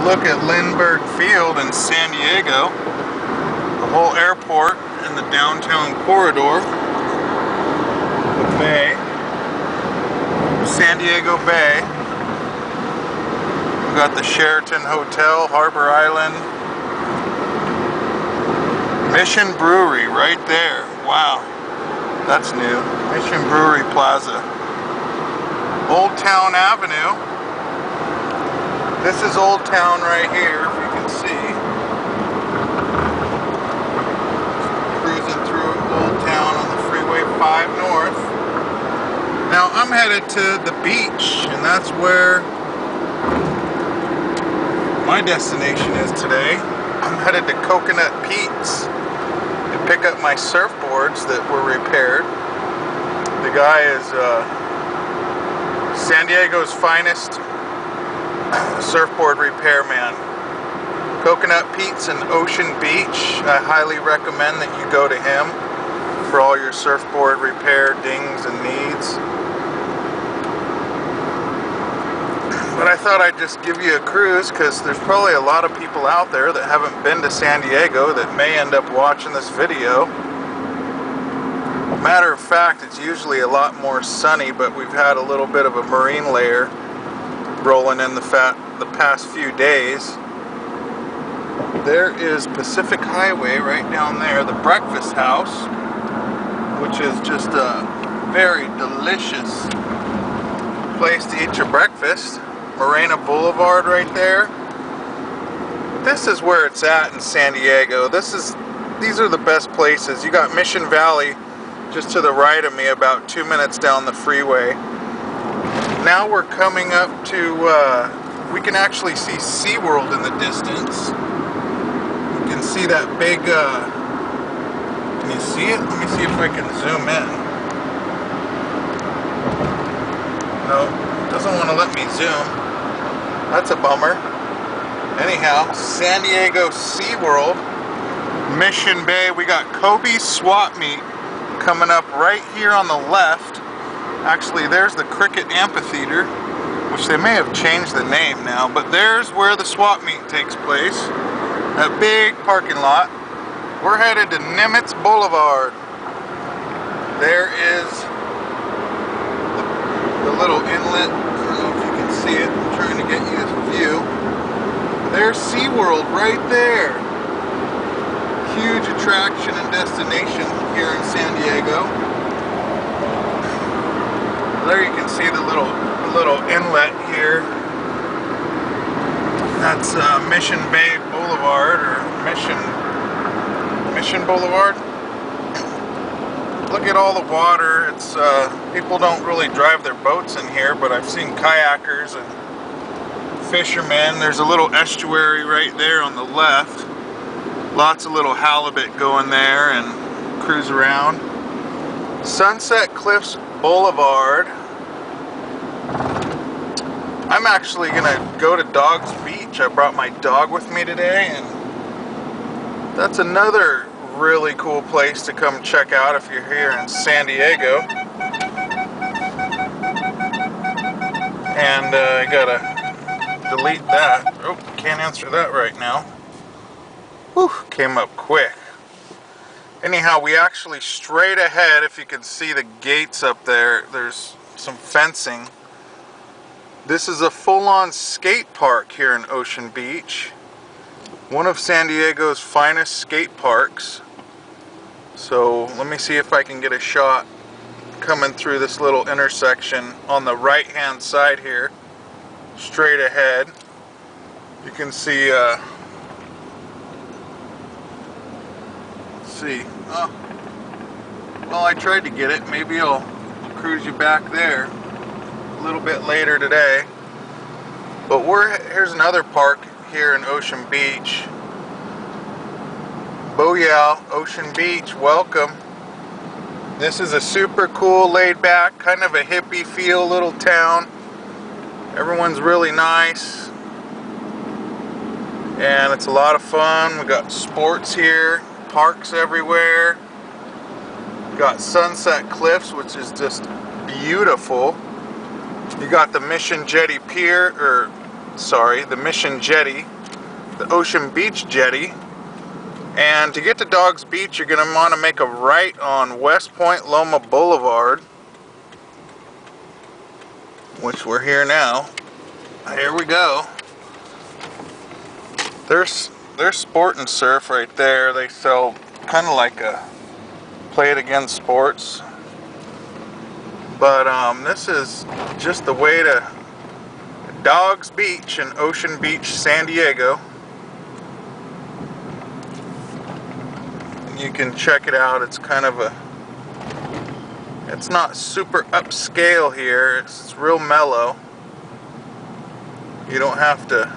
look at Lindbergh Field in San Diego, the whole airport and the downtown corridor, the bay, San Diego Bay. We've got the Sheraton Hotel, Harbor Island, Mission Brewery right there. Wow, that's new. Mission Brewery Plaza. Old Town Avenue. This is Old Town right here, if you can see. Cruising through Old Town on the Freeway 5 North. Now I'm headed to the beach, and that's where my destination is today. I'm headed to Coconut Pete's to pick up my surfboards that were repaired. The guy is San Diego's finest surfboard repairman. Coconut Pete's in Ocean Beach. I highly recommend that you go to him for all your surfboard repair dings and needs. But I thought I'd just give you a cruise because there's probably a lot of people out there that haven't been to San Diego that may end up watching this video. Matter of fact, it's usually a lot more sunny, but we've had a little bit of a marine layer rolling in the past few days. There is Pacific Highway right down there, the Breakfast House, which is just a very delicious place to eat your breakfast. Morena Boulevard right there. This is where it's at in San Diego. These are the best places. You got Mission Valley just to the right of me, about 2 minutes down the freeway. Now we're coming up to, we can actually see SeaWorld in the distance. You can see that big, can you see it? Let me see if I can zoom in. No, it doesn't want to let me zoom. That's a bummer. Anyhow, San Diego SeaWorld, Mission Bay. We got Kobe's Swap Meet coming up right here on the left. Actually, there's the Cricket Amphitheater, which they may have changed the name now, but there's where the swap meet takes place. That big parking lot. We're headed to Nimitz Boulevard. There is the little inlet. I don't know if you can see it. I'm trying to get you this view. There's SeaWorld right there. Huge attraction and destination here in San Diego. There you can see the little inlet here. That's Mission Bay Boulevard, or Mission Boulevard. Look at all the water. It's people don't really drive their boats in here, but I've seen kayakers and fishermen. There's a little estuary right there on the left. Lots of little halibut going there and cruise around. Sunset Cliffs Boulevard. I'm actually gonna go to Dog's Beach. I brought my dog with me today, and that's another really cool place to come check out if you're here in San Diego. And I gotta delete that. Oh, can't answer that right now. Whew, came up quick. Anyhow, we actually straight ahead, if you can see the gates up there, there's some fencing. This is a full-on skate park here in Ocean Beach. One of San Diego's finest skate parks. So let me see if I can get a shot coming through this little intersection on the right-hand side here, straight ahead. You can see, let's see. Oh, well, I tried to get it. Maybe I'll cruise you back there a little bit later today. But here's another park here in Ocean Beach. Booyah, Ocean Beach, welcome. This is a super cool, laid back, kind of a hippie feel little town. Everyone's really nice. And it's a lot of fun. We got sports here, parks everywhere. Got Sunset Cliffs, which is just beautiful. You got the Mission Jetty Pier, or sorry, the Mission Jetty, the Ocean Beach Jetty. And to get to Dog's Beach, you're going to want to make a right on West Point Loma Boulevard, which we're here now. Here we go. There's Sport and Surf right there. They sell kind of like a Play It Again Sports. But this is just the way to Dog's Beach in Ocean Beach, San Diego. You can check it out. It's kind of it's not super upscale here. It's real mellow. You don't have to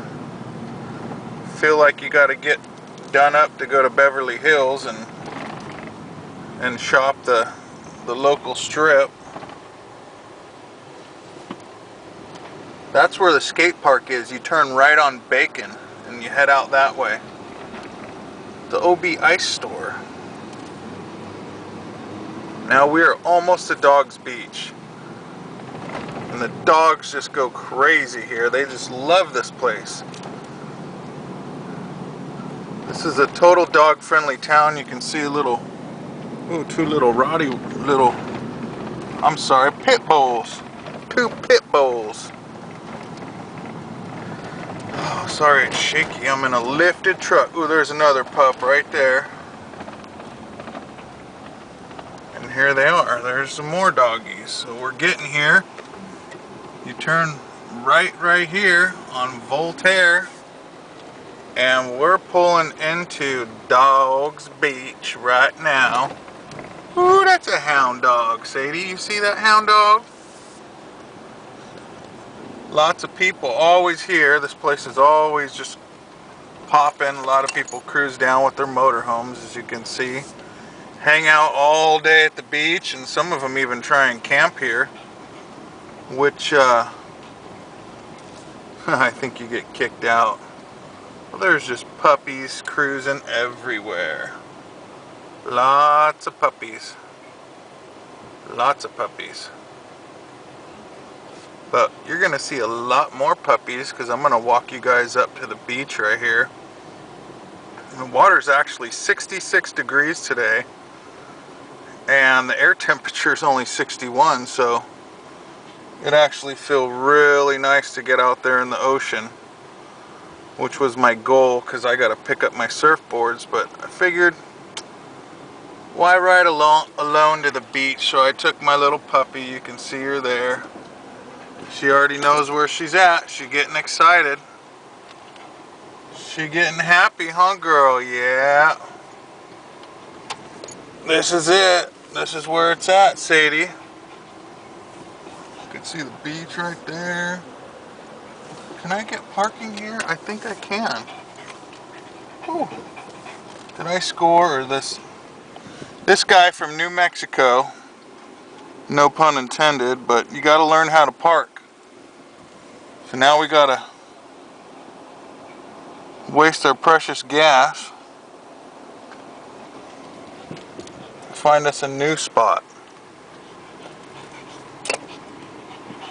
feel like you got to get done up to go to Beverly Hills and shop the local strip. That's where the skate park is. You turn right on Bacon and you head out that way. The OB Ice Store. Now we're almost to Dog's Beach. And the dogs just go crazy here. They just love this place. This is a total dog friendly town. You can see a little, two little pit bulls. 2 pit bulls. Oh, sorry, it's shaky. I'm in a lifted truck. Ooh, there's another pup right there. And here they are. There's some more doggies. So we're getting here. You turn right here on Voltaire. And we're pulling into Dog's Beach right now. Ooh, that's a hound dog, Sadie. You see that hound dog? Lots of people always here. This place is always just popping. A lot of people cruise down with their motorhomes, as you can see. Hang out all day at the beach, and some of them even try and camp here. Which, I think you get kicked out. Well, there's just puppies cruising everywhere. Lots of puppies. Lots of puppies. But you're going to see a lot more puppies because I'm going to walk you guys up to the beach right here. The water's actually 66 degrees today. And the air temperature is only 61, so it actually feels really nice to get out there in the ocean. Which was my goal because I got to pick up my surfboards. But I figured, why ride alone to the beach? So I took my little puppy. You can see her there. She already knows where she's at. She's getting excited. She getting happy, huh, girl? Yeah. This is it. This is where it's at, Sadie. You can see the beach right there. Can I get parking here? I think I can. Ooh. Did I score, or this guy from New Mexico? No pun intended, but you got to learn how to park. So now we got to waste our precious gas. Find us a new spot.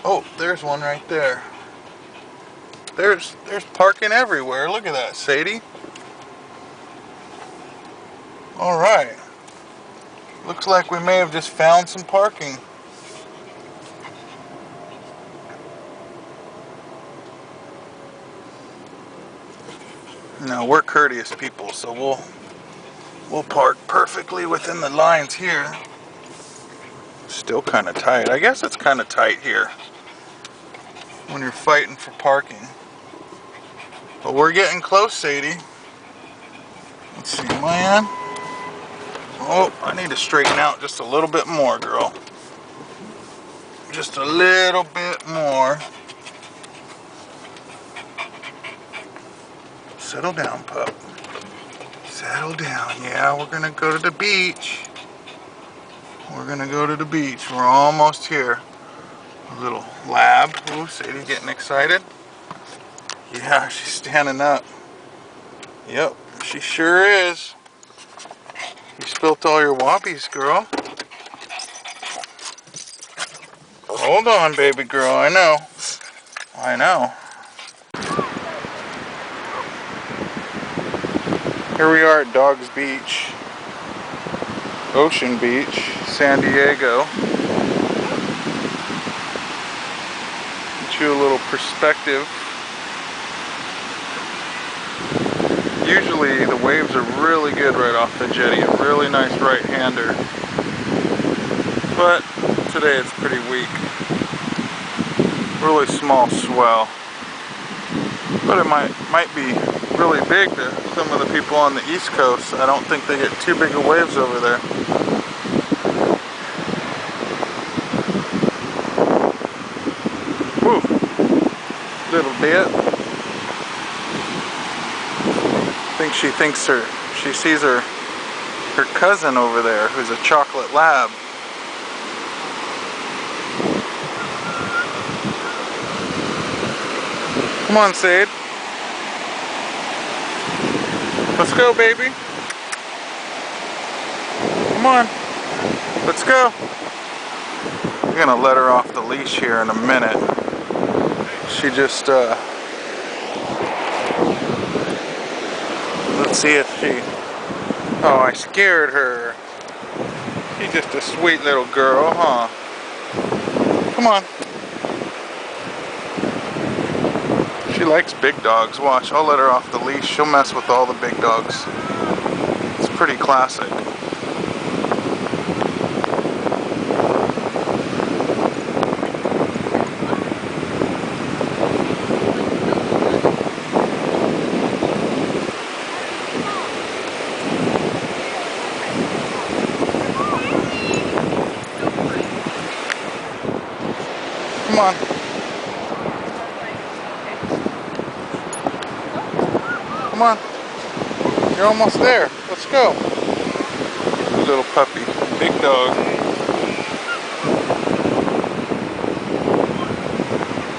Oh, there's one right there. There's parking everywhere. Look at that, Sadie. All right. Looks like we may have just found some parking. No, we're courteous people, so we'll park perfectly within the lines here. Still kind of tight. I guess it's kind of tight here when you're fighting for parking. But we're getting close, Sadie. Let's see, man. Oh, I need to straighten out just a little bit more, girl. Just a little bit more. Settle down, pup. Settle down. Yeah, we're gonna go to the beach. We're gonna go to the beach. We're almost here. A little lab. Ooh, Sadie's getting excited. Yeah, she's standing up. Yep, she sure is. You spilt all your whoppies, girl. Hold on, baby girl. I know. I know. Here we are at Dogs Beach, Ocean Beach, San Diego. Get you a little perspective. Usually the waves are really good right off the jetty, a really nice right-hander. But today it's pretty weak. Really small swell. But it might be really big to some of the people on the East Coast. I don't think they get too big of waves over there. Woo! Little bit. I think she sees her cousin over there, who's a chocolate lab. Come on, Sade. Let's go, baby. Come on. Let's go. I'm gonna let her off the leash here in a minute. She just, let's see if she, oh, I scared her. She's just a sweet little girl, huh? Come on. She likes big dogs. Watch, I'll let her off the leash. She'll mess with all the big dogs. It's pretty classic. Come on. Come on. You're almost there. Let's go. Little puppy. Big dog.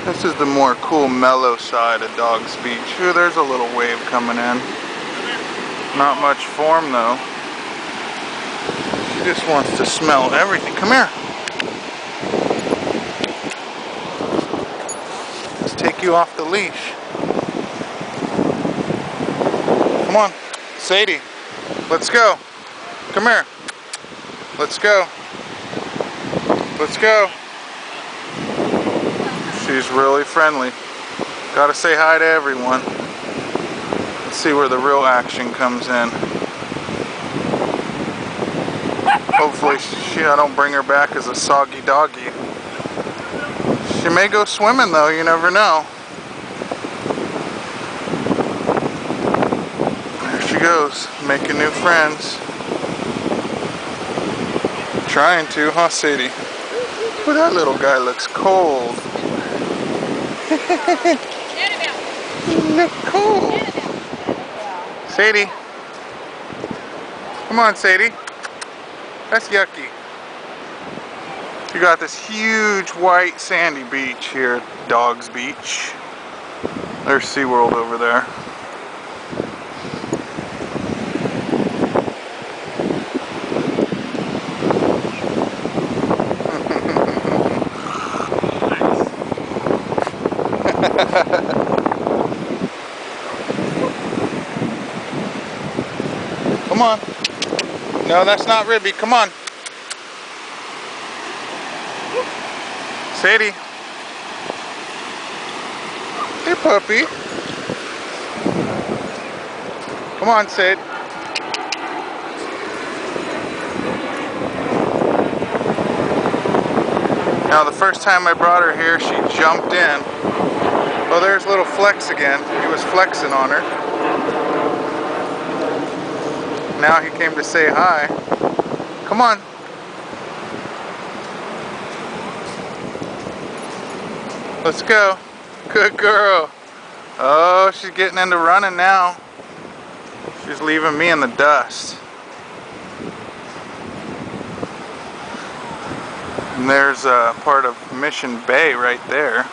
This is the more cool, mellow side of Dogs Beach. Ooh, there's a little wave coming in. Not much form though. She just wants to smell everything. Come here. Let's take you off the leash. Come on, Sadie, let's go. Come here. Let's go. Let's go. She's really friendly. Gotta say hi to everyone. Let's see where the real action comes in. Hopefully I don't bring her back as a soggy doggy. She may go swimming though, you never know. She goes, making new friends. Trying to, huh, Sadie? Well, that little guy looks cold. You look cold. Sadie. Come on, Sadie. That's yucky. You got this huge white sandy beach here at Dogs Beach. There's SeaWorld over there. Come on. No, that's not Ribby. Come on. Sadie. Hey, puppy. Come on, Sid. Now, the first time I brought her here, she jumped in. Oh, there's little Flex again. He was flexing on her. Now he came to say hi. Come on. Let's go. Good girl. Oh, she's getting into running now. She's leaving me in the dust. And there's a part of Mission Bay right there.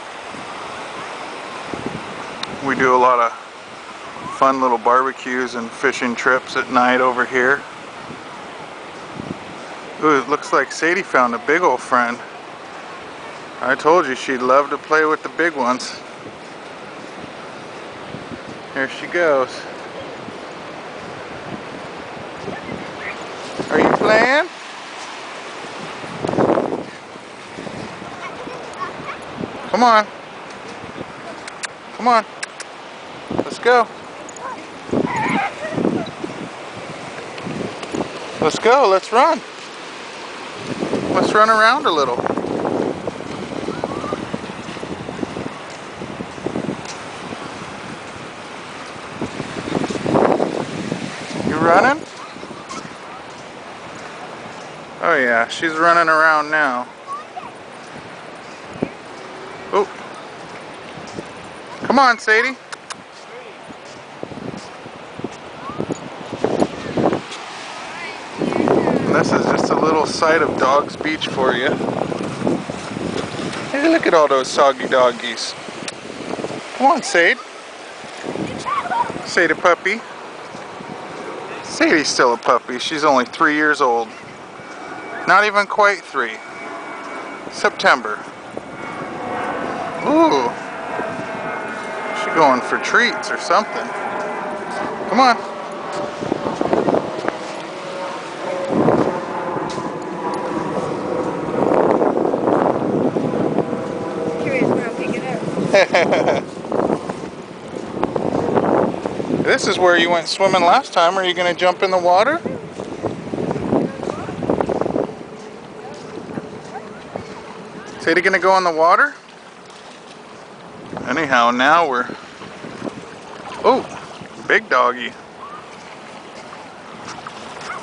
We do a lot of fun little barbecues and fishing trips at night over here. Ooh, it looks like Sadie found a big old friend. I told you she'd love to play with the big ones. Here she goes. saying? Come on. Come on. Let's go. Let's go. Let's run. Let's run around a little. You running? Oh yeah, she's running around now. Oh. Come on, Sadie. And this is just a little side of Dog's Beach for you. Hey, look at all those soggy doggies. Come on, Sade. Sadie puppy. Sadie's still a puppy. She's only 3 years old. Not even quite 3. September. Ooh. She's going for treats or something. Come on. Curious when I'll pick it up. This is where you went swimming last time. Are you going to jump in the water? Sadie going to go in the water? Anyhow, now we're... Oh, big doggy.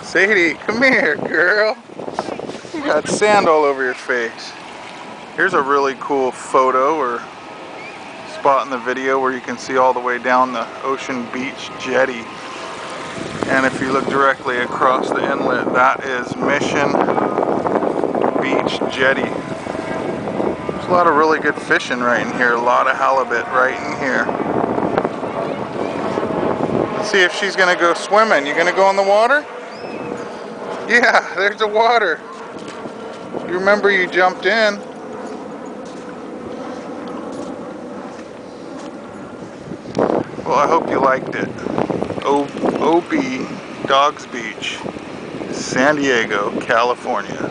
Sadie, come here, girl. You got sand all over your face. Here's a really cool photo or spot in the video where you can see all the way down the Ocean Beach jetty. And if you look directly across the inlet, that is Mission Beach Jetty. There's a lot of really good fishing right in here. A lot of halibut right in here. Let's see if she's gonna go swimming. You gonna go in the water? Yeah, there's the water. You remember you jumped in. Well, I hope you liked it. OB Dogs Beach, San Diego, California.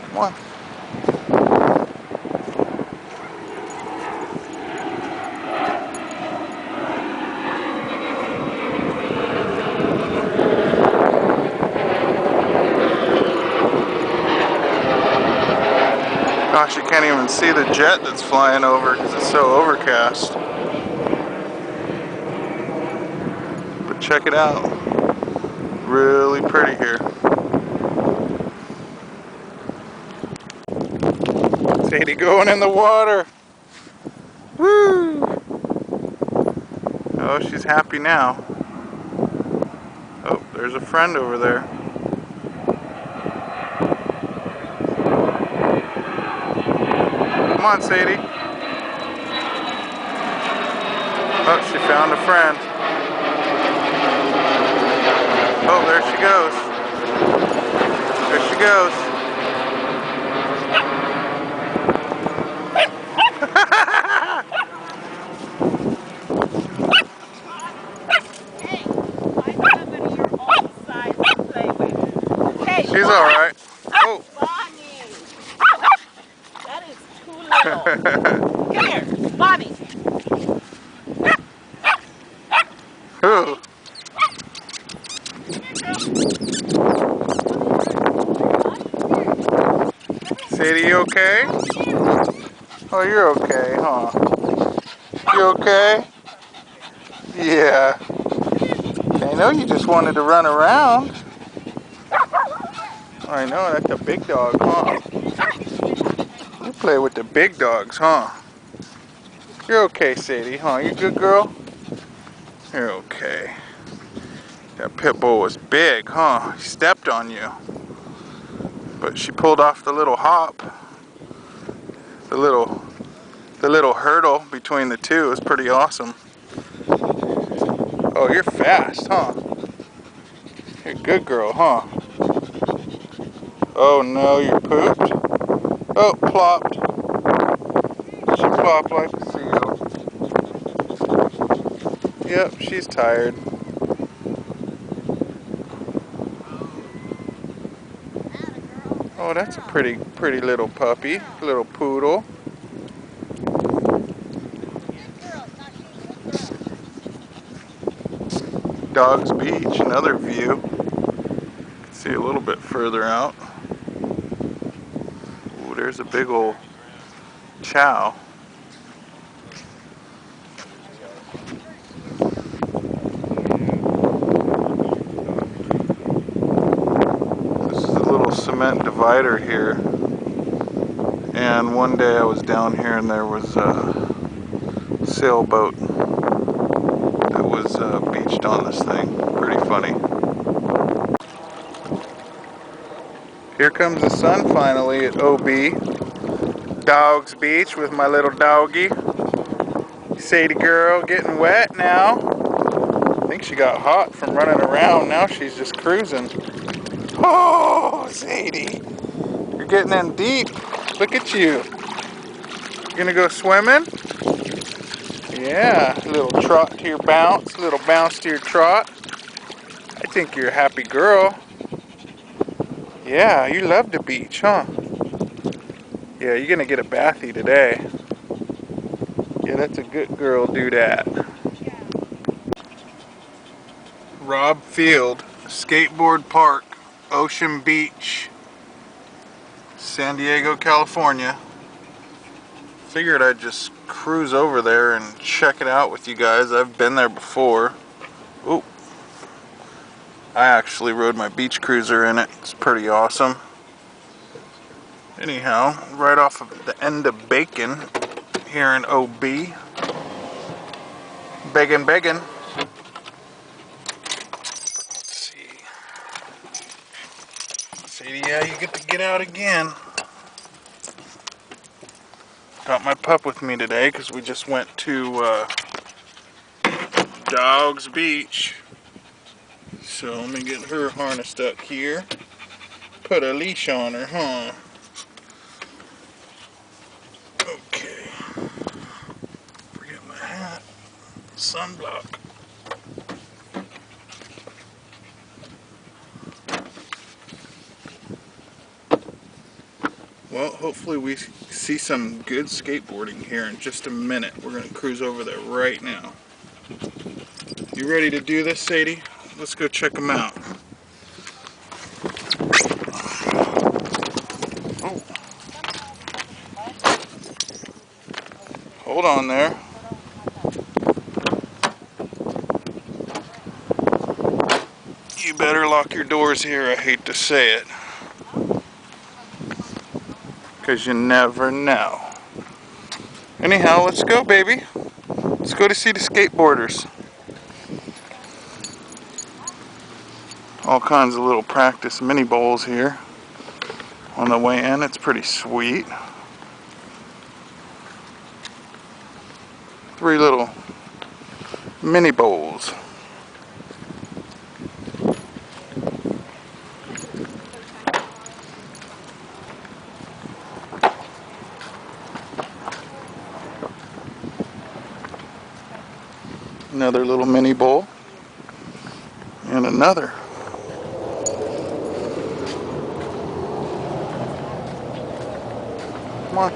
Come on. Gosh, you can't even see the jet that's flying over because it's so overcast. But check it out. Really pretty here. Sadie going in the water. Woo! Oh, she's happy now. Oh, there's a friend over there. Come on, Sadie. Oh, she found a friend. Oh, there she goes. There she goes. She's alright. Oh. Bonnie! That is too little. Come here, Bonnie. Ooh. Sadie, you okay? Oh, you're okay, huh? You okay? Yeah. I know you just wanted to run around. I know, that's a big dog, huh? You play with the big dogs, huh? You're okay, Sadie, huh? You good girl? You're okay. That pit bull was big, huh? He stepped on you. But she pulled off the little hop. The little hurdle between the two is pretty awesome. Oh, you're fast, huh? You're a good girl, huh? Oh no, you pooped? Oh, plopped. She plopped like a seal. Yep, she's tired. Oh, that's a pretty little puppy. Little poodle. Dogs Beach, another view. See a little bit further out. Ooh, there's a big old chow. This is a little cement divider here. And one day I was down here and there was a sailboat that was beached on this thing. Pretty funny. Here comes the sun finally at OB. Dogs Beach with my little doggy. Sadie girl getting wet now. I think she got hot from running around. Now she's just cruising. Oh, Sadie. You're getting in deep. Look at you. You gonna go swimming? Yeah. Little trot to your bounce. Little bounce to your trot. I think you're a happy girl. Yeah, you love the beach, huh? Yeah, you're gonna get a bathy today. Yeah, that's a good girl, do that. Robb Field, Skateboard Park, Ocean Beach, San Diego, California. Figured I'd just cruise over there and check it out with you guys. I've been there before. Ooh. I actually rode my beach cruiser in it. It's pretty awesome. Anyhow, right off of the end of Bacon here in OB. Beggin'. Let's see. Sadie, yeah, you get to get out again. Got my pup with me today because we just went to Dogs Beach. So let me get her harnessed up here. Put a leash on her, huh? Okay. Forget my hat. Sunblock. Well, hopefully we see some good skateboarding here in just a minute. We're going to cruise over there right now. You ready to do this, Sadie? Let's go check them out. Oh. Hold on there. You better lock your doors here, I hate to say it. Because you never know. Anyhow, let's go, baby. Let's go to see the skateboarders. All kinds of little practice mini bowls here on the way in. It's pretty sweet. 3 little mini bowls. Another little mini bowl. And another. Come on.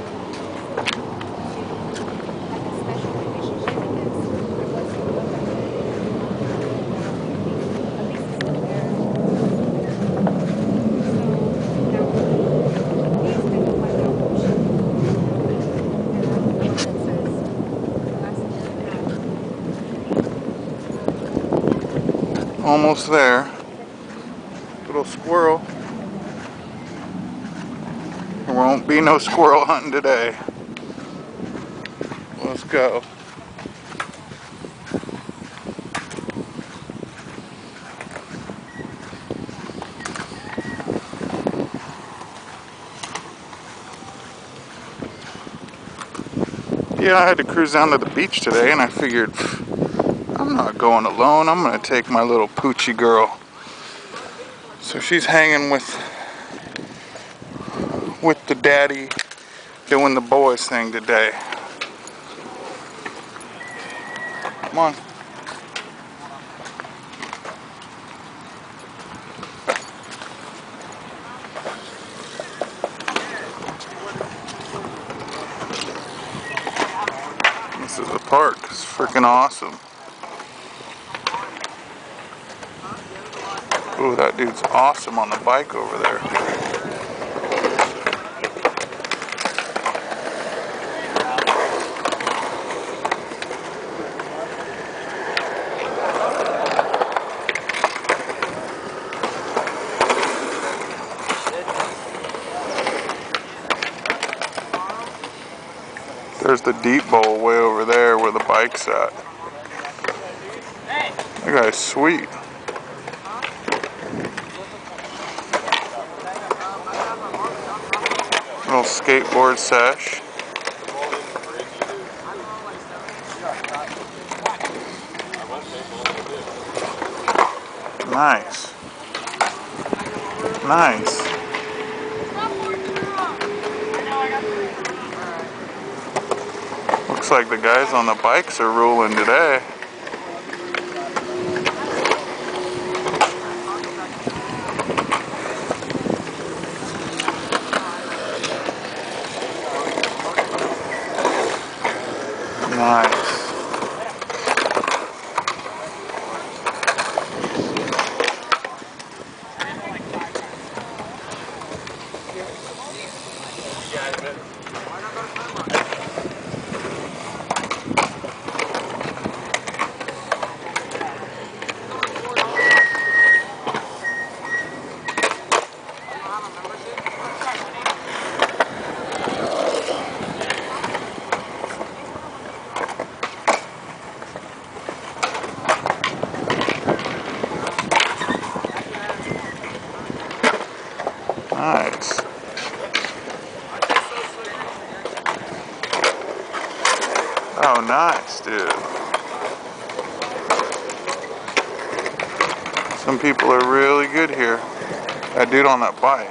Almost there. Little squirrel. There won't be no squirrel hunting today. Let's go. Yeah, I had to cruise down to the beach today and I figured I'm not going alone. I'm going to take my little Poochie girl. So she's hanging with the daddy Doing the boys thing today. Come on. This is the park. It's freaking awesome. Ooh, that dude's awesome on the bike over there. There's the deep bowl way over there where the bike's at. That guy's sweet. Little skateboard sesh. Nice. Nice. Looks like the guys on the bikes are ruling today. Nice. Nice. Oh, nice, dude. Some people are really good here. That dude on that bike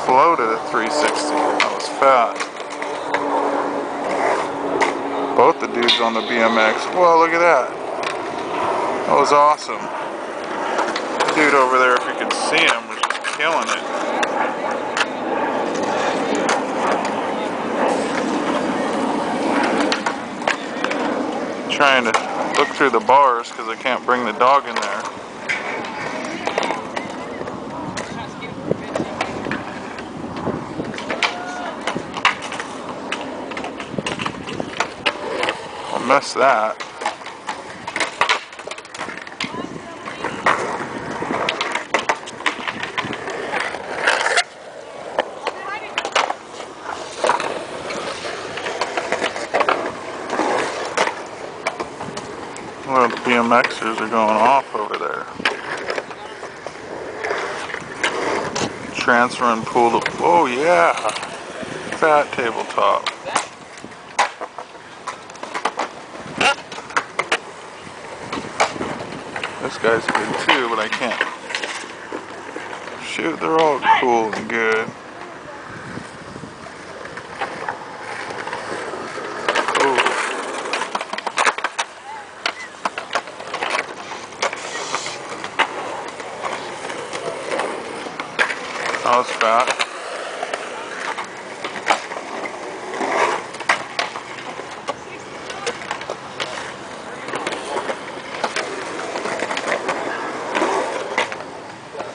floated at 360. That was fat. Both the dudes on the BMX. Whoa, look at that. That was awesome. The dude over there, if you could see him, was just killing it. Trying to look through the bars because I can't bring the dog in there. I'll miss that. Well, the BMXers are going off over there. Transferring pool to, oh yeah, fat tabletop. This guy's good too, but I can't. Shoot, they're all cool and good. That was fat.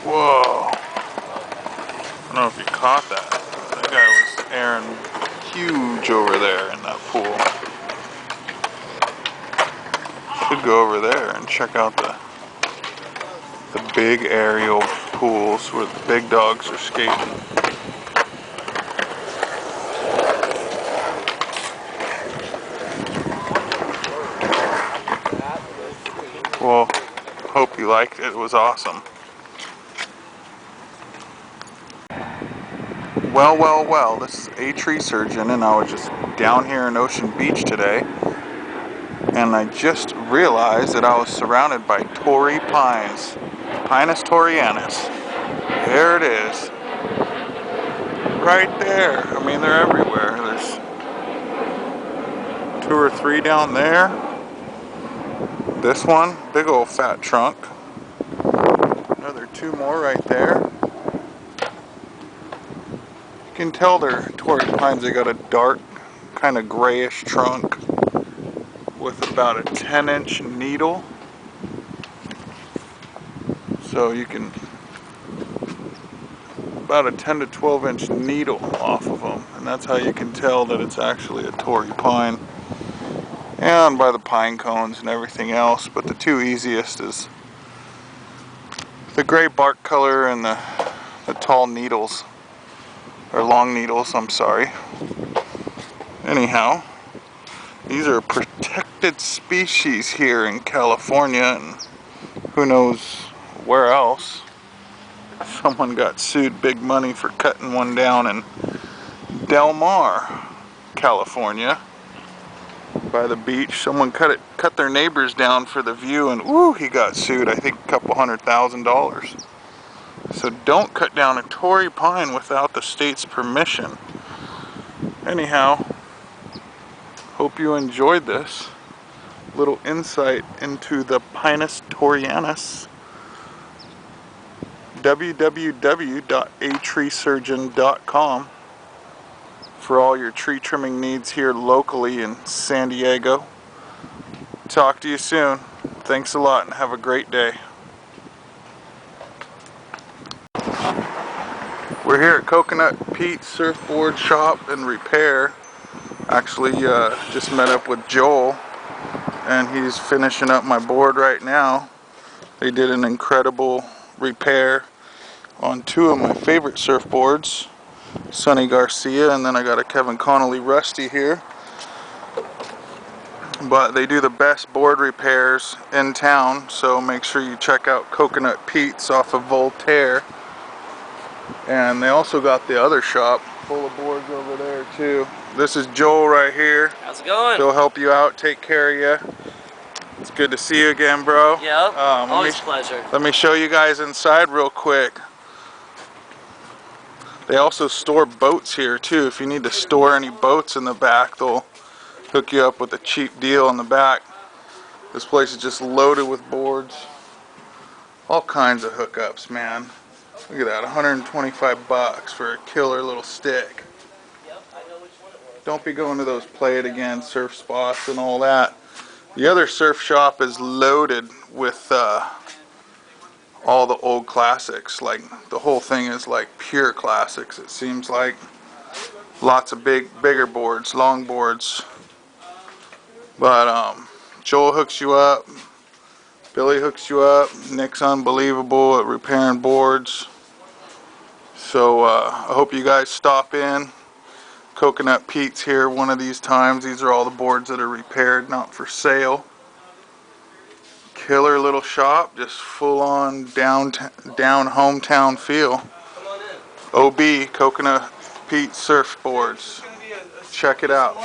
Whoa. I don't know if you caught that. That guy was airing huge over there in that pool. Should go over there and check out the big aerial pools where the big dogs are skating. Well, hope you liked it. It was awesome. Well, this is A Tree Surgeon, and I was just down here in Ocean Beach today, and I just realized that I was surrounded by Torrey pines. Pinus torreyanus. There it is. right there. I mean, they're everywhere. There's 2 or 3 down there. This one, big old fat trunk. Another 2 more right there. You can tell they're Torrey pines. They got a dark, kind of grayish trunk with about a 10-inch needle. So you can, about a 10 to 12-inch needle off of them. And that's how you can tell that it's actually a Torrey pine. And by the pine cones and everything else. But the 2 easiest is the gray bark color and the tall needles. Or long needles, I'm sorry. Anyhow, these are protected species here in California, and who knows where else. Someone got sued big money for cutting one down in Del Mar, California, by the beach. Someone cut their neighbors down for the view, and ooh, he got sued, I think a couple $100,000. So don't cut down a Torrey pine without the state's permission. Anyhow, hope you enjoyed this little insight into the Pinus torreyanus. www.atreesurgeon.com for all your tree trimming needs here locally in San Diego. Talk to you soon. Thanks a lot and have a great day. We're here at Coconut Pete Surfboard Shop and Repair. Actually, just met up with Joel, and he's finishing up my board right now. They did an incredible repair on 2 of my favorite surfboards, Sonny Garcia, and then I got a Kevin Connolly Rusty here. But they do the best board repairs in town, so make sure you check out Coconut Pete's off of Voltaire. And they also got the other shop full of boards over there too. This is Joel right here. How's it going? He'll help you out, take care of you. It's good to see you again, bro. Yep, always a pleasure. Let me show you guys inside real quick. They also store boats here too. If you need to store any boats in the back, they'll hook you up with a cheap deal in the back. This place is just loaded with boards. All kinds of hookups, man. Look at that, 125 bucks for a killer little stick. Yep, I know which one it was. Don't be going to those Play It Again surf spots and all that. The other surf shop is loaded with all the old classics. Like, the whole thing is like pure classics, it seems like. Lots of bigger boards, long boards. But Joel hooks you up. Billy hooks you up. Nick's unbelievable at repairing boards. So I hope you guys stop in. Coconut Pete's here one of these times. These are all the boards that are repaired, not for sale. Killer little shop, just full on down hometown feel. OB, Coconut Pete Surfboards. Check it out.